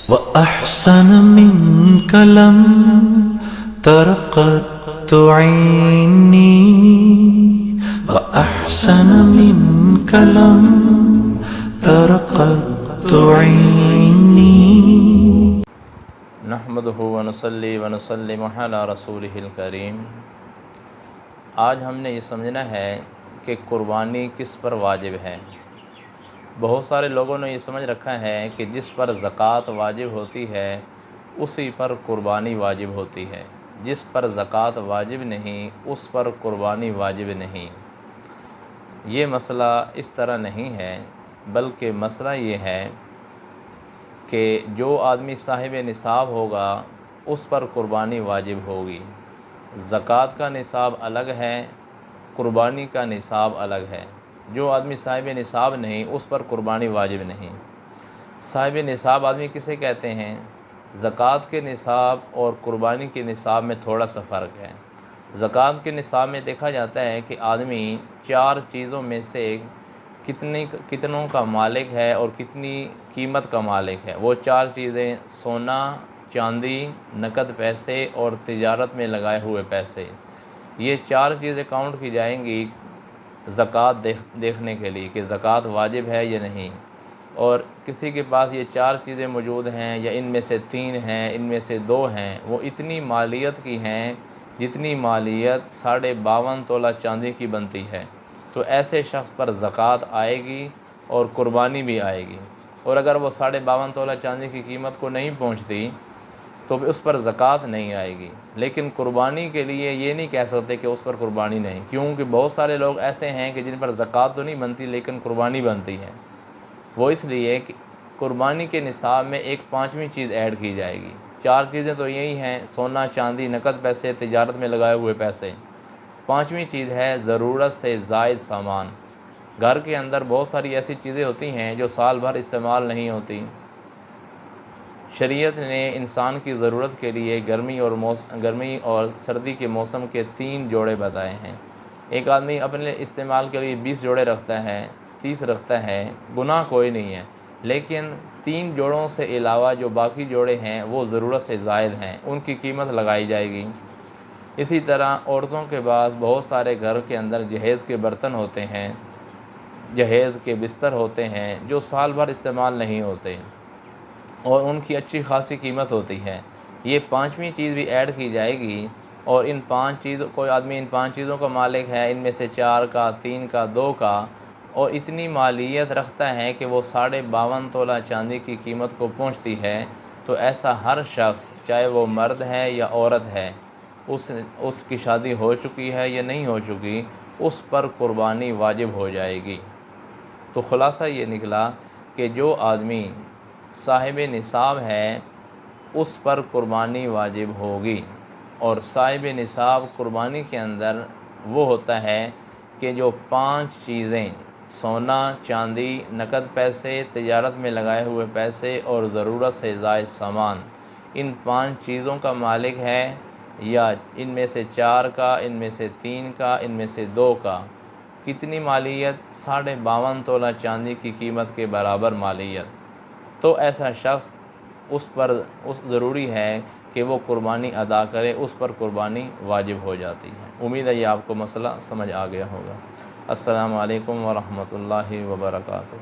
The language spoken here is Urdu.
وأحسن منك لم تر قط عيني وأحسن منك لم تر قط عيني نحمدہ ونصلی ونسلم علی رسولہ الکریم۔ آج ہم نے یہ سمجھنا ہے کہ قربانی کس پر واجب ہے۔ بہت سارے لوگوں نے یہ سمجھ رکھا ہے کہ جس پر زکوٰۃ واجب ہوتی ہے اسی پر قربانی واجب ہوتی ہے، جس پر زکوٰۃ واجب نہیں اس پر قربانی واجب نہیں۔ یہ مسئلہ اس طرح نہیں ہے، بلکہ مسئلہ یہ ہے کہ جو آدمی صاحب نصاب ہوگا اس پر قربانی واجب ہوگی۔ زکوٰۃ کا نصاب الگ ہے، قربانی کا نصاب الگ ہے۔ جو آدمی صاحب نصاب نہیں اس پر قربانی واجب نہیں۔ صاحب نصاب آدمی کسے کہتے ہیں؟ زکوٰۃ کے نصاب اور قربانی کے نصاب میں تھوڑا سا فرق ہے۔ زکوٰۃ کے نصاب میں دیکھا جاتا ہے کہ آدمی 4 چیزوں میں سے کتنوں کا مالک ہے اور کتنی قیمت کا مالک ہے۔ وہ 4 چیزیں سونا، چاندی، نقد پیسے اور تجارت میں لگائے ہوئے پیسے۔ یہ 4 چیزیں کاؤنٹ کی جائیں گی زکوٰۃ دیکھنے کے لیے کہ زکوٰۃ واجب ہے یا نہیں۔ اور کسی کے پاس یہ 4 چیزیں موجود ہیں یا ان میں سے 3 ہیں، ان میں سے 2 ہیں، وہ اتنی مالیت کی ہیں جتنی مالیت 52.5 تولہ چاندی کی بنتی ہے، تو ایسے شخص پر زکوٰۃ آئے گی اور قربانی بھی آئے گی۔ اور اگر وہ 52.5 تولہ چاندی کی قیمت کو نہیں پہنچتی تو بھی اس پر زکوٰۃ نہیں آئے گی۔ لیکن قربانی کے لیے یہ نہیں کہہ سکتے کہ اس پر قربانی نہیں، کیونکہ بہت سارے لوگ ایسے ہیں کہ جن پر زکوٰۃ تو نہیں بنتی لیکن قربانی بنتی ہے۔ وہ اس لیے کہ قربانی کے نصاب میں ایک 5ویں چیز ایڈ کی جائے گی۔ 4 چیزیں تو یہی ہیں، سونا، چاندی، نقد پیسے، تجارت میں لگائے ہوئے پیسے۔ 5ویں چیز ہے ضرورت سے زائد سامان۔ گھر کے اندر بہت ساری ایسی چیزیں ہوتی ہیں جو سال بھر استعمال نہیں ہوتی۔ شریعت نے انسان کی ضرورت کے لیے گرمی اور سردی کے موسم کے 3 جوڑے بتائے ہیں۔ ایک آدمی اپنے استعمال کے لیے 20 جوڑے رکھتا ہے، 30 رکھتا ہے، گناہ کوئی نہیں ہے، لیکن 3 جوڑوں سے علاوہ جو باقی جوڑے ہیں وہ ضرورت سے زائد ہیں، ان کی قیمت لگائی جائے گی۔ اسی طرح عورتوں کے پاس بہت سارے گھر کے اندر جہیز کے برتن ہوتے ہیں، جہیز کے بستر ہوتے ہیں جو سال بھر استعمال نہیں ہوتے اور ان کی اچھی خاصی قیمت ہوتی ہے۔ یہ 5ویں چیز بھی ایڈ کی جائے گی اور ان 5 چیزوں کوئی آدمی ان 5 چیزوں کا مالک ہے، ان میں سے 4 کا، 3 کا، 2 کا، اور اتنی مالیت رکھتا ہے کہ وہ 52.5 تولہ چاندی کی قیمت کو پہنچتی ہے، تو ایسا ہر شخص چاہے وہ مرد ہے یا عورت ہے، اس کی شادی ہو چکی ہے یا نہیں ہو چکی، اس پر قربانی واجب ہو جائے گی۔ تو خلاصہ یہ نکلا کہ جو آدمی صاحب نصاب ہے اس پر قربانی واجب ہوگی، اور صاحب نصاب قربانی کے اندر وہ ہوتا ہے کہ جو 5 چیزیں سونا، چاندی، نقد پیسے، تجارت میں لگائے ہوئے پیسے اور ضرورت سے زائد سامان، ان 5 چیزوں کا مالک ہے، یا ان میں سے 4 کا، ان میں سے 3 کا، ان میں سے 2 کا، کتنی مالیت؟ 52.5 تولہ چاندی کی قیمت کے برابر مالیت، تو ایسا شخص اس ضروری ہے کہ وہ قربانی ادا کرے، اس پر قربانی واجب ہو جاتی ہے۔ امید ہے یہ آپ کو مسئلہ سمجھ آ گیا ہوگا۔ السلام علیکم ورحمۃ اللہ وبرکاتہ۔